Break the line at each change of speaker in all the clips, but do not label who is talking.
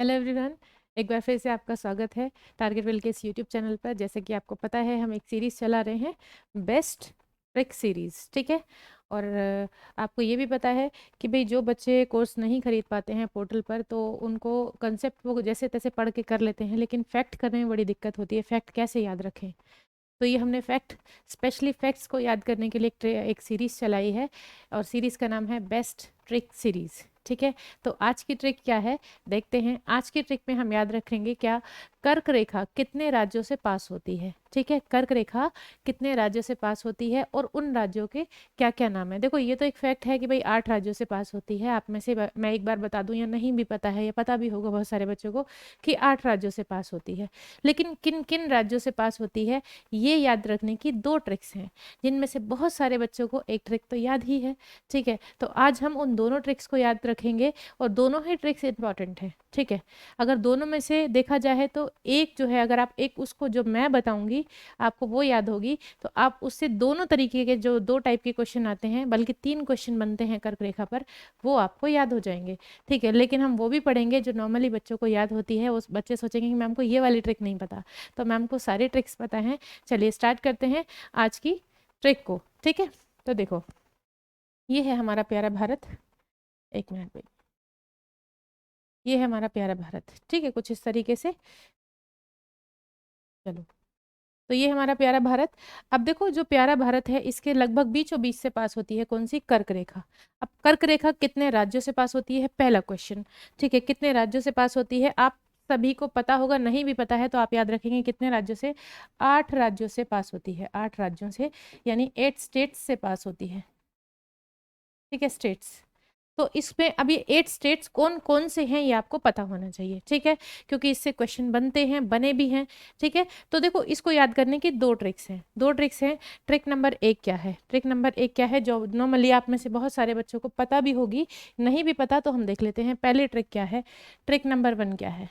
Hello everyone, एक बार फिर से आपका स्वागत है टारगेट विल के इस यूट्यूब चैनल पर। जैसे कि आपको पता है, हम एक सीरीज़ चला रहे हैं, बेस्ट ट्रिक सीरीज़। ठीक है। और आपको ये भी पता है कि भाई जो बच्चे कोर्स नहीं खरीद पाते हैं पोर्टल पर, तो उनको कंसेप्ट वो जैसे तैसे पढ़ के कर लेते हैं, लेकिन फैक्ट करने में बड़ी दिक्कत होती है। फैक्ट कैसे याद रखें? तो ये हमने फैक्ट, स्पेशली फैक्ट्स को याद करने के लिए एक सीरीज़ चलाई है, और सीरीज़ का नाम है बेस्ट ट्रिक सीरीज़। ठीक है। तो आज की ट्रिक क्या है, देखते हैं। आज की ट्रिक में हम याद रखेंगे क्या, कर्क रेखा कितने राज्यों से पास होती है। ठीक है, कर्क रेखा कितने राज्यों से पास होती है और उन राज्यों के क्या क्या नाम है। देखो, ये तो एक फैक्ट है कि भाई 8 राज्यों से पास होती है। आप में से मैं एक बार बता दूं, या नहीं भी पता है, या पता भी होगा बहुत सारे बच्चों को कि 8 राज्यों से पास होती है। लेकिन किन किन राज्यों से पास होती है, ये याद रखने की 2 ट्रिक्स हैं, जिनमें से बहुत सारे बच्चों को एक ट्रिक तो याद ही है। ठीक है, तो आज हम उन दोनों ट्रिक्स को याद रखेंगे, और दोनों ही ट्रिक्स इंपॉर्टेंट है। ठीक है, अगर दोनों में से देखा जाए तो एक जो है, अगर आप एक उसको जो मैं बताऊंगी आपको वो याद होगी, तो आप उससे दोनों तरीके के जो 2 टाइप के क्वेश्चन आते हैं, बल्कि 3 क्वेश्चन बनते हैं कर्क रेखा पर, वो आपको याद हो जाएंगे। ठीक है, लेकिन हम वो भी पढ़ेंगे जो नॉर्मली बच्चों को याद होती है। उस बच्चे सोचेंगे कि मैम को ये वाली ट्रिक नहीं पता, तो मैम को सारी ट्रिक्स पता है। चलिए स्टार्ट करते हैं आज की ट्रिक को। ठीक है, तो देखो, ये है हमारा प्यारा भारत। एक मिनट भाई, ये है हमारा प्यारा भारत। ठीक है, कुछ इस तरीके से। चलो, तो ये हमारा प्यारा भारत। अब देखो, जो प्यारा भारत है, इसके लगभग बीचों बीच से पास होती है कौन सी, कर्क रेखा। अब कर्क रेखा कितने राज्यों से पास होती है, पहला क्वेश्चन। ठीक है, कितने राज्यों से पास होती है, आप सभी को पता होगा, नहीं भी पता है तो आप याद रखेंगे कितने राज्यों से, 8 राज्यों से पास होती है। 8 राज्यों से, यानी 8 स्टेट्स से पास होती है। ठीक है, स्टेट्स। तो इसमें अब ये 8 स्टेट्स कौन कौन से हैं, ये आपको पता होना चाहिए। ठीक है, क्योंकि इससे क्वेश्चन बनते हैं, बने भी हैं। ठीक है, तो देखो, इसको याद करने की 2 ट्रिक्स हैं, 2 ट्रिक्स हैं। ट्रिक नंबर 1 क्या है, ट्रिक नंबर 1 क्या है, जो नॉर्मली आप में से बहुत सारे बच्चों को पता भी होगी, नहीं भी पता तो हम देख लेते हैं। पहली ट्रिक क्या है, ट्रिक नंबर 1 क्या है,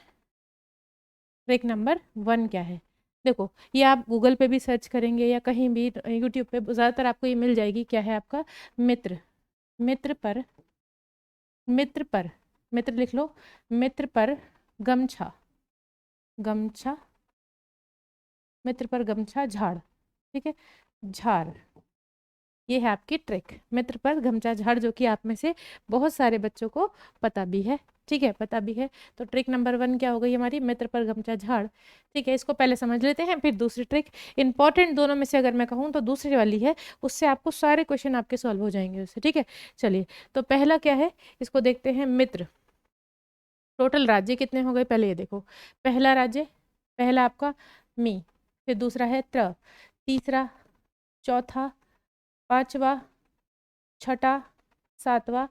ट्रिक नंबर 1 क्या है। देखो, ये आप गूगल पे भी सर्च करेंगे या कहीं भी यूट्यूब पे, ज़्यादातर आपको ये मिल जाएगी। क्या है आपका, मित्र। मित्र पर, मित्र पर, मित्र लिख लो। मित्र पर गमछा, गमछा, मित्र पर गमछा झाड़। ठीक है, झाड़, ये है आपकी ट्रिक, मित्र पर गमछा झाड़, जो कि आप में से बहुत सारे बच्चों को पता भी है। ठीक है, पता भी है। तो ट्रिक नंबर 1 क्या हो गई हमारी, मित्र पर गमछा झाड़। ठीक है, इसको पहले समझ लेते हैं, फिर दूसरी ट्रिक। इंपॉर्टेंट दोनों में से अगर मैं कहूँ तो दूसरी वाली है, उससे आपको सारे क्वेश्चन आपके सॉल्व हो जाएंगे उससे। ठीक है, चलिए, तो पहला क्या है, इसको देखते हैं। मित्र, टोटल राज्य कितने हो गए, पहले ये देखो। पहला राज्य, पहला आपका मी, फिर दूसरा है त्र, तीसरा, चौथा, पांचवा, छठा, सातवां,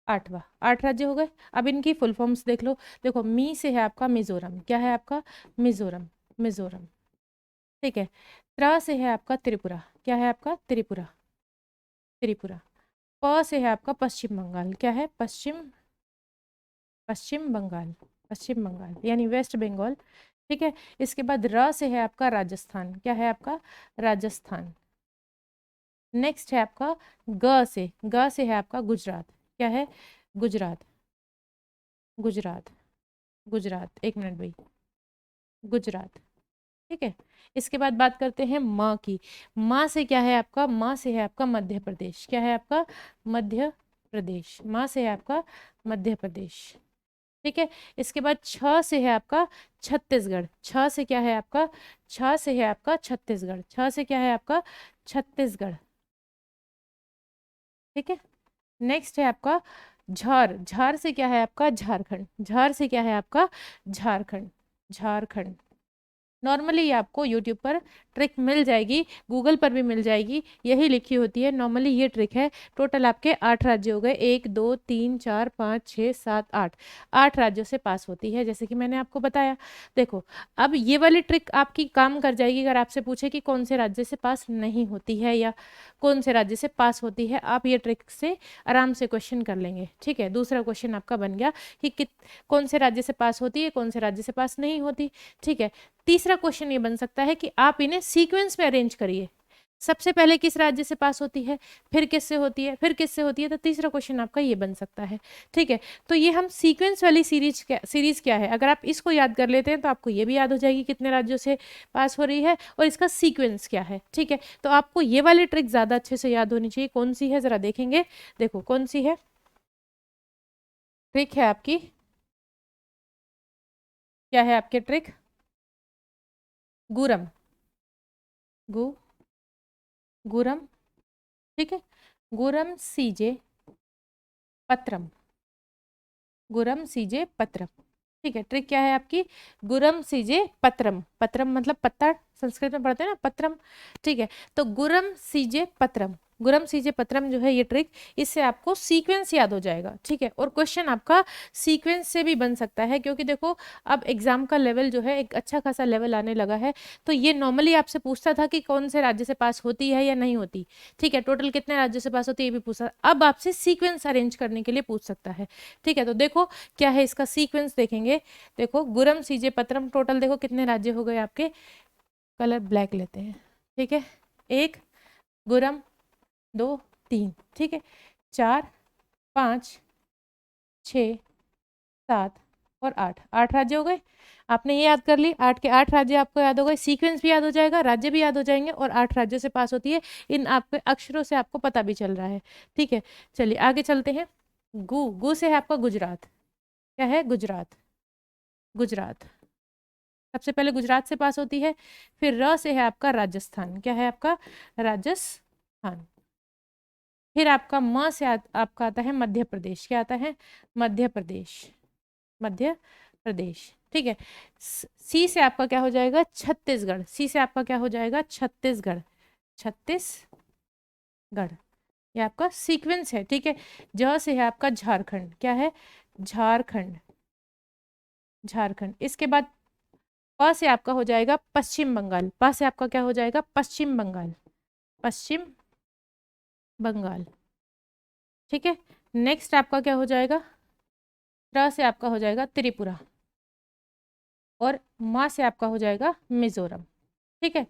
आठवां। 8 राज्य हो गए। अब इनकी फुल फॉर्म्स देख लो। देखो, मी से है आपका मिजोरम। क्या है आपका, मिजोरम, मिजोरम। ठीक है, त्र से है आपका त्रिपुरा। क्या है आपका, त्रिपुरा, त्रिपुरा। प से है आपका पश्चिम बंगाल। क्या है, पश्चिम, पश्चिम बंगाल, पश्चिम बंगाल, यानी वेस्ट बंगाल। ठीक है, इसके बाद र से है आपका राजस्थान। क्या है आपका, राजस्थान। नेक्स्ट है आपका ग से, ग से है आपका गुजरात। क्या है, गुजरात, गुजरात, गुजरात। एक मिनट भाई, गुजरात। ठीक है, इसके बाद बात करते हैं माँ की। माँ से क्या है आपका, माँ से है आपका मध्य प्रदेश। क्या है आपका, मध्य प्रदेश। माँ से है आपका मध्य प्रदेश। ठीक है, इसके बाद छ से है आपका छत्तीसगढ़। छ से क्या है आपका, छ से है आपका छत्तीसगढ़। छ से क्या है आपका, छत्तीसगढ़। ठीक है, नेक्स्ट है आपका झार। झार से क्या है आपका, झारखंड। झार से क्या है आपका, झारखंड, झारखंड। नॉर्मली आपको यूट्यूब पर ट्रिक मिल जाएगी, गूगल पर भी मिल जाएगी, यही लिखी होती है। नॉर्मली ये ट्रिक है। टोटल आपके 8 राज्य हो गए, 1 2 3 4 5 6 7 8, 8 राज्यों से पास होती है, जैसे कि मैंने आपको बताया। देखो, अब ये वाली ट्रिक आपकी काम कर जाएगी अगर आपसे पूछे कि कौन से राज्य से पास नहीं होती है या कौन से राज्य से पास होती है। आप ये ट्रिक से आराम से क्वेश्चन कर लेंगे। ठीक है, दूसरा क्वेश्चन आपका बन गया कि कौन से राज्य से पास होती है, कौन से राज्य से पास नहीं होती। ठीक है, तीसरा क्वेश्चन ये बन सकता है कि आप इन्हें सीक्वेंस में अरेंज करिए। सबसे पहले किस राज्य से पास होती है, फिर किससे होती है, फिर किससे होती है, तो तीसरा क्वेश्चन आपका ये बन सकता है। ठीक है, तो ये हम सीक्वेंस वाली सीरीज क्या है, अगर आप इसको याद कर लेते हैं तो आपको ये भी याद हो जाएगी कितने राज्यों से पास हो रही है और इसका सीक्वेंस क्या है। ठीक है, तो आपको ये वाली ट्रिक ज़्यादा अच्छे से याद होनी चाहिए। कौन सी है ज़रा देखेंगे, देखो कौन सी है ट्रिक है आपकी, क्या है आपके ट्रिक, गुरम, गु गुरम, ठीक है, गुरम सीजे पत्रम, गुरम सीजे पत्रम। ठीक है, ट्रिक क्या है आपकी, गुरम सीजे पत्रम, पत्रम मतलब पत्ता, संस्कृत में पढ़ते हैं ना पत्रम। ठीक है, तो गुरम सीजे पत्रम, गुरम सीजे पत्रम जो है ये ट्रिक, इससे आपको सीक्वेंस याद हो जाएगा। ठीक है, और क्वेश्चन आपका सीक्वेंस से भी बन सकता है, क्योंकि देखो अब एग्जाम का लेवल जो है एक अच्छा खासा लेवल आने लगा है। तो ये नॉर्मली आपसे पूछता था कि कौन से राज्य से पास होती है या नहीं होती। ठीक है, टोटल कितने राज्यों से पास होती है ये भी पूछता, अब आपसे सीक्वेंस अरेंज करने के लिए पूछ सकता है। ठीक है, तो देखो क्या है इसका सीक्वेंस देखेंगे, देखो गुरम सीजे पत्रम, टोटल देखो कितने राज्य हो गए आपके, कलर ब्लैक लेते हैं। ठीक है, एक, गुरम, दो, तीन, ठीक है, 4, 5, 6, 7 और 8, 8 राज्य हो गए। आपने ये याद कर ली, 8 के 8 राज्य आपको याद हो गए, सीक्वेंस भी याद हो जाएगा, राज्य भी याद हो जाएंगे और 8 राज्यों से पास होती है। इन आपके अक्षरों से आपको पता भी चल रहा है। ठीक है, चलिए आगे चलते हैं। गु से है आपका गुजरात, क्या है, गुजरात, गुजरात सबसे पहले गुजरात से पास होती है। फिर र से है आपका राजस्थान, क्या है आपका, राजस्थान। फिर आपका म से आपका आता है मध्य प्रदेश, क्या आता है, मध्य प्रदेश, मध्य प्रदेश। ठीक है, सी से आपका क्या हो जाएगा, छत्तीसगढ़, सी से आपका क्या हो जाएगा, छत्तीसगढ़, छत्तीसगढ़, ये आपका सीक्वेंस है। ठीक है, ज से है आपका झारखंड, क्या है, झारखंड, झारखंड। इसके बाद प से आपका हो जाएगा पश्चिम बंगाल, प से आपका क्या हो जाएगा, पश्चिम बंगाल, पश्चिम बंगाल। ठीक है, नेक्स्ट आपका क्या हो जाएगा, त्र से आपका हो जाएगा त्रिपुरा और मा से आपका हो जाएगा मिजोरम। ठीक है,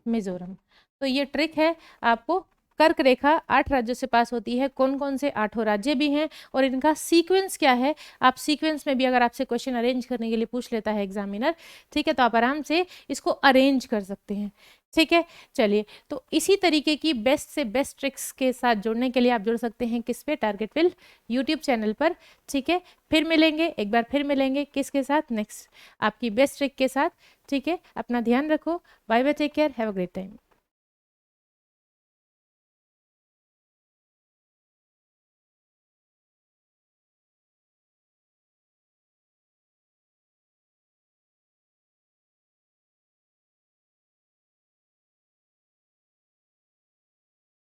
मिजोरम। तो ये ट्रिक है आपको, कर्क रेखा 8 राज्यों से पास होती है, कौन कौन से 8 राज्य भी हैं और इनका सीक्वेंस क्या है। आप सीक्वेंस में भी अगर आपसे क्वेश्चन अरेंज करने के लिए पूछ लेता है एग्जामिनर, ठीक है, तो आप आराम से इसको अरेंज कर सकते हैं। ठीक है, चलिए, तो इसी तरीके की बेस्ट से बेस्ट ट्रिक्स के साथ जुड़ने के लिए आप जुड़ सकते हैं किस पे, टारगेट विल यूट्यूब चैनल पर। ठीक है, फिर मिलेंगे, एक बार फिर मिलेंगे किसके साथ, नेक्स्ट आपकी बेस्ट ट्रिक के साथ। ठीक है, अपना ध्यान रखो, bye bye, take care, have a great time.